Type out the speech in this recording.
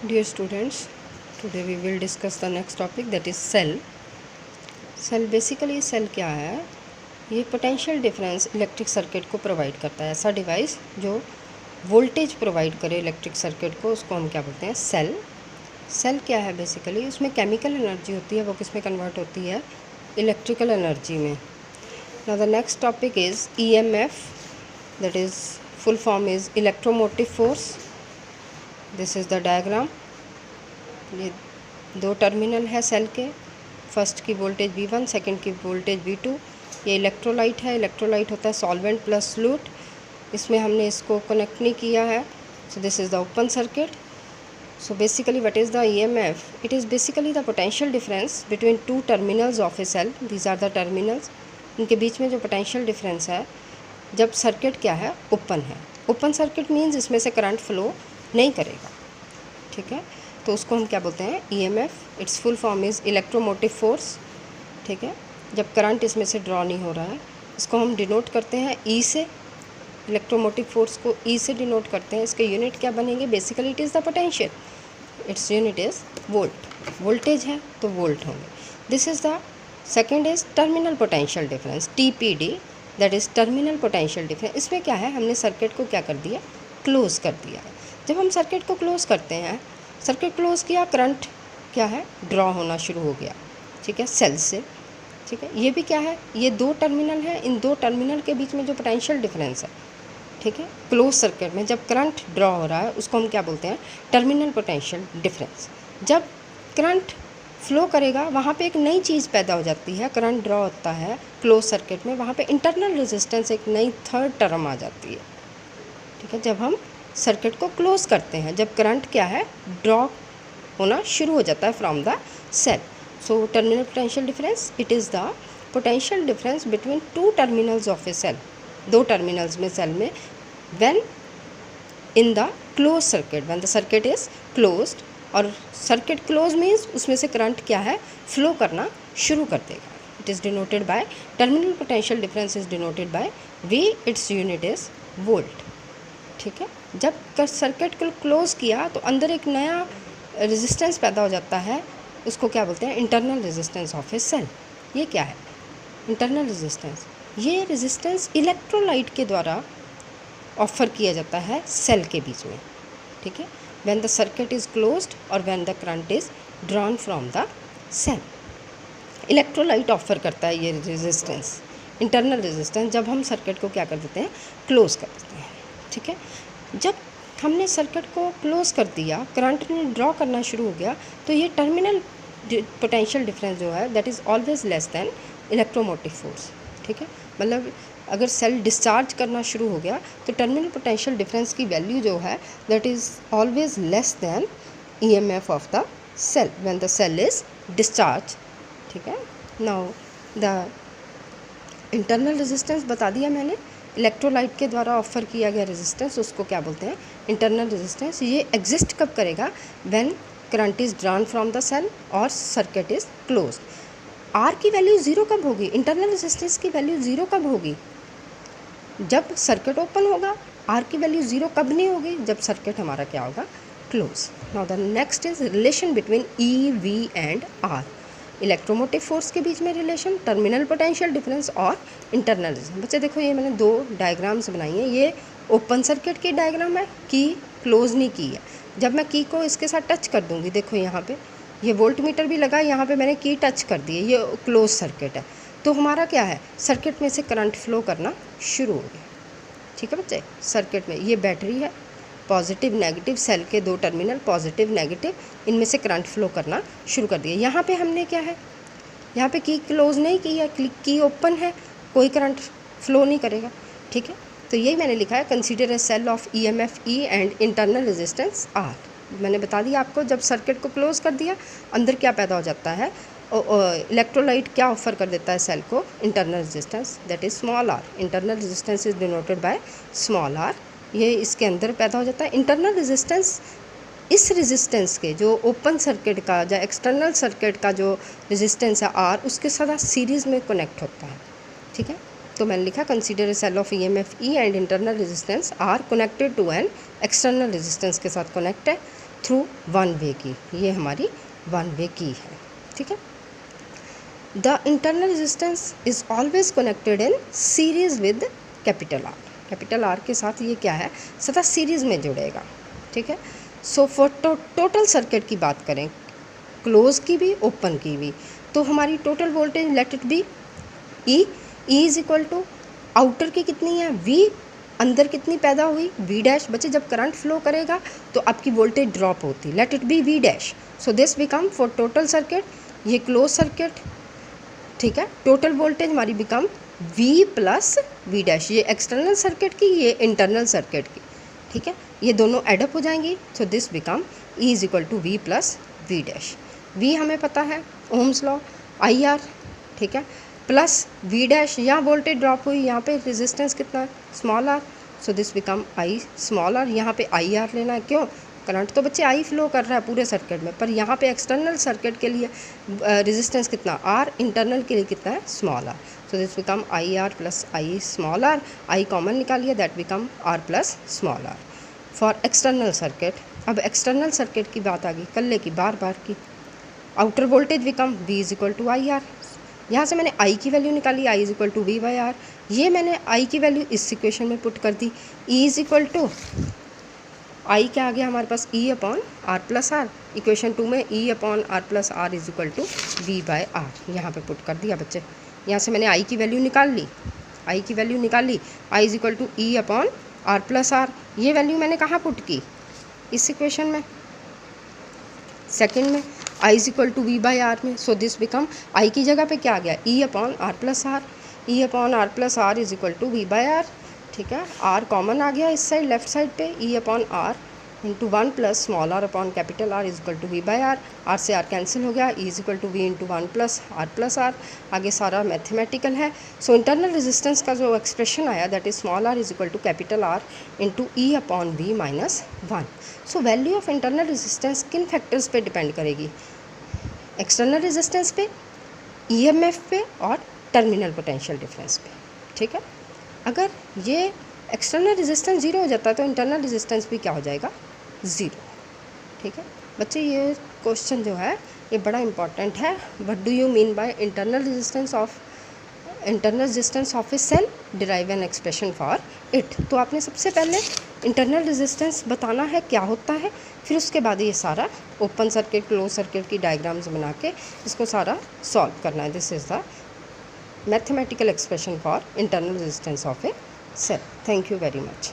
Dear students, today we will discuss the next topic, that is cell. Cell basically cell क्या है? ये potential difference electric circuit को provide करता है। ऐसा डिवाइस जो वोल्टेज प्रोवाइड करे इलेक्ट्रिक सर्किट को, उसको हम क्या बोलते हैं? सेल। सेल क्या है? बेसिकली उसमें केमिकल एनर्जी होती है, वो किस में कन्वर्ट होती है? इलेक्ट्रिकल एनर्जी में। Now the next topic is EMF, that is full form is electromotive force. This is the diagram. ये दो टर्मिनल है सेल के, फर्स्ट की वोल्टेज V1, सेकंड की वोल्टेज V2। ये इलेक्ट्रोलाइट है। इलेक्ट्रोलाइट होता है सॉल्वेंट प्लस फ्लूइड। इसमें हमने इसको कनेक्ट नहीं किया है, so this is the open circuit. So basically what is the EMF? It is basically the potential difference between two terminals of a cell. These are the terminals. इनके बीच में जो पोटेंशियल डिफरेंस है जब circuit क्या है? Open है। Open circuit means इसमें से करंट फ्लो नहीं करेगा, ठीक है? तो उसको हम क्या बोलते हैं? EMF। It's full form is electromotive force, ठीक है? जब करंट इसमें से ड्रॉ नहीं हो रहा है, इसको हम डिनोट करते हैं E से। इलेक्ट्रोमोटिव फोर्स को E से डिनोट करते हैं। इसके यूनिट क्या बनेंगे? Basically it is the potential, its unit is volt. Voltage है तो वोल्ट होंगे। This is the second is terminal potential difference, TPD, that is terminal potential difference. इसमें क्या है? हमने सर्किट को क्या कर दिया? क्लोज कर दिया है। जब हम सर्किट को क्लोज करते हैं, सर्किट क्लोज किया, करंट क्या है? ड्रॉ होना शुरू हो गया, ठीक है, सेल से, ठीक है? ये भी क्या है? ये दो टर्मिनल है। इन दो टर्मिनल के बीच में जो पोटेंशियल डिफरेंस है, ठीक है, क्लोज सर्किट में जब करंट ड्रॉ हो रहा है, उसको हम क्या बोलते हैं? Terminal potential difference. जब करंट फ्लो करेगा, वहाँ पे एक नई चीज़ पैदा हो जाती है। करंट ड्रॉ होता है क्लोज सर्किट में, वहाँ पे इंटरनल रेजिस्टेंस, एक नई थर्ड टर्म आ जाती है, ठीक है? जब हम सर्किट को क्लोज करते हैं, जब करंट क्या है? ड्रॉ होना शुरू हो जाता है from the cell. So terminal potential difference, it is the potential difference between two terminals of a cell. दो टर्मिनल्स में सेल में, when in the close circuit, when the circuit is closed. और circuit close means उसमें से current क्या है? Flow करना शुरू कर देगा। It is denoted by, terminal potential difference is denoted by V, its unit is volt, ठीक है? जब सर्किट को क्लोज किया तो अंदर एक नया रेजिस्टेंस पैदा हो जाता है, उसको क्या बोलते हैं? Internal resistance of a cell. ये क्या है? Internal resistance. ये रेजिस्टेंस इलेक्ट्रोलाइट के द्वारा ऑफर किया जाता है सेल के बीच में, ठीक है? When the circuit is closed और when the current is drawn from the cell, electrolyte offer करता है ये रेजिस्टेंस, इंटरनल रेजिस्टेंस, जब हम सर्किट को क्या कर देते हैं? क्लोज कर देते हैं, ठीक है? जब हमने सर्किट को क्लोज कर दिया, करंट ने ड्रॉ करना शुरू हो गया, तो ये टर्मिनल पोटेंशियल डिफरेंस जो है, that is always less then electromotive force, ठीक है? मतलब अगर सेल डिस्चार्ज करना शुरू हो गया तो टर्मिनल पोटेंशियल डिफरेंस की वैल्यू जो है, that is always less than EMF of the cell when the cell is discharge, ठीक है? नाउ द इंटरनल रेजिस्टेंस बता दिया मैंने, इलेक्ट्रोलाइट के द्वारा ऑफर किया गया रेजिस्टेंस, उसको क्या बोलते हैं? Internal resistance. ये एग्जिस्ट कब करेगा? When current is drawn from the cell और सर्किट इज़ क्लोज। R की वैल्यू ज़ीरो कब होगी? इंटरनल रेजिस्टेंस की वैल्यू ज़ीरो कब होगी? जब सर्किट ओपन होगा। R की वैल्यू ज़ीरो कब नहीं होगी? जब सर्किट हमारा क्या होगा? Close. Now the next is relation between E, V and R। Electromotive force के बीच में रिलेशन, टर्मिनल पोटेंशियल डिफरेंस और इंटरनल रेजिस्टेंस। बच्चे देखो, ये मैंने दो डायग्राम्स बनाई हैं। ये ओपन सर्किट की डायग्राम है, की क्लोज नहीं की है। जब मैं की को इसके साथ टच कर दूंगी, देखो यहाँ पे ये वोल्ट मीटर भी लगा, यहाँ पे मैंने की टच कर दी है, ये क्लोज सर्किट है। तो हमारा क्या है? सर्किट में से करंट फ्लो करना शुरू हो गया, ठीक है बच्चे? सर्किट में ये बैटरी है, पॉजिटिव नेगेटिव, सेल के दो टर्मिनल पॉजिटिव नेगेटिव, इनमें से करंट फ्लो करना शुरू कर दिया। यहाँ पे हमने क्या है? यहाँ पे की क्लोज नहीं की है, की ओपन है, कोई करंट फ्लो नहीं करेगा, ठीक है? तो यही मैंने लिखा है, consider a cell of EMF E and internal resistance R। मैंने बता दिया आपको, जब सर्किट को क्लोज कर दिया, अंदर क्या पैदा हो जाता है? इलेक्ट्रोलाइट क्या ऑफर कर देता है सेल को? Internal resistance, that is small r। Internal resistance is denoted by small r। ये इसके अंदर पैदा हो जाता है। इंटरनल रेजिस्टेंस, इस रेजिस्टेंस के जो ओपन सर्किट का या एक्सटर्नल सर्किट का जो रेजिस्टेंस है R, उसके साथ सीरीज़ में कनेक्ट होता है, ठीक है? तो मैंने लिखा, consider a cell of EMF E and internal resistance R connected to an external resistance के साथ कनेक्ट है। थ्रू वन वे की, ये हमारी वन वे की है, ठीक है। The internal resistance is always connected in series with capital R, capital R के साथ ये क्या है, सदा सीरीज में जुड़ेगा, ठीक है। सो फॉर टोटल सर्किट की बात करें, क्लोज की भी ओपन की भी, तो हमारी total voltage let it be e is equal to outer की कितनी है वी, अंदर कितनी पैदा हुई वी डैश। बच्चे जब करंट फ्लो करेगा तो आपकी वोल्टेज ड्रॉप होती, let it be v dash. So this become for total circuit, ये क्लोज सर्किट, ठीक है, टोटल वोल्टेज हमारी become v plus v dash, ये एक्सटर्नल सर्किट की, ये इंटरनल सर्किट की, ठीक है, ये दोनों एडअप हो जाएंगी। So this become e is equal to v plus v dash. V हमें पता है ओम्स लॉ आई आर, ठीक है, प्लस वी डैश, यहाँ वोल्टेज ड्रॉप हुई, यहाँ पे रेजिस्टेंस कितना है small r, so this become i small r. यहाँ पे आई आर लेना है, क्यों, करंट तो बच्चे आई फ्लो कर रहा है पूरे सर्किट में, पर यहाँ पे एक्सटर्नल सर्किट के लिए रेजिस्टेंस कितना आर, इंटरनल के लिए कितना है small r. So this become I R plus I small r, I common निकालिए, that become R plus small r for external circuit. अब एक्सटर्नल सर्किट की बात आ गई कल की बार बार की, outer voltage become V is equal to I R. यहाँ से मैंने आई की वैल्यू निकाली, I is equal to we by R, ये मैंने आई की वैल्यू इस इक्वेशन में पुट कर दी, E is equal to I क्या आ गया हमारे पास E upon are plus r, equation 2 में E upon are plus r is equal to V by R, यहाँ पे पुट कर दिया बच्चे। यहाँ से मैंने आई की वैल्यू निकाल ली, आई की वैल्यू निकाली, I is equal to E upon are plus r, ये वैल्यू मैंने कहाँ पुट की, इस इक्वेशन में सेकंड में, I is equal to we by R में। सो दिस बिकम आई की जगह पे क्या आ गया e upon are plus r, e upon are plus r is equal to we by r, ठीक है, आर कॉमन आ गया इस साइड लेफ्ट साइड पे, e upon r into 1 plus small r upon capital r is equal to we by r से r cancel हो गया, e is equal to v into 1 plus r, आगे सारा mathematical है। So internal resistance का जो expression आया that is small r is equal to capital r into e upon v minus 1। So value of internal resistance किन factors पे depend करेगी, external resistance पे, ईएमएफ पे और टर्मिनल पोटेंशियल डिफरेंस पे, ठीक है। अगर ये एक्सटर्नल रेजिस्टेंस ज़ीरो हो जाता है तो इंटरनल रेजिस्टेंस भी क्या हो जाएगा ज़ीरो, ठीक है। बच्चे ये क्वेश्चन जो है ये बड़ा इंपॉर्टेंट है, what do you mean by internal resistance of a cell, derive an expression for it. तो आपने सबसे पहले इंटरनल रेजिस्टेंस बताना है क्या होता है, फिर उसके बाद ये सारा ओपन सर्किट क्लोज सर्किट की डायग्राम्स बना के इसको सारा सॉल्व करना है। This is the mathematical expression for internal resistance of a cell. Thank you very much.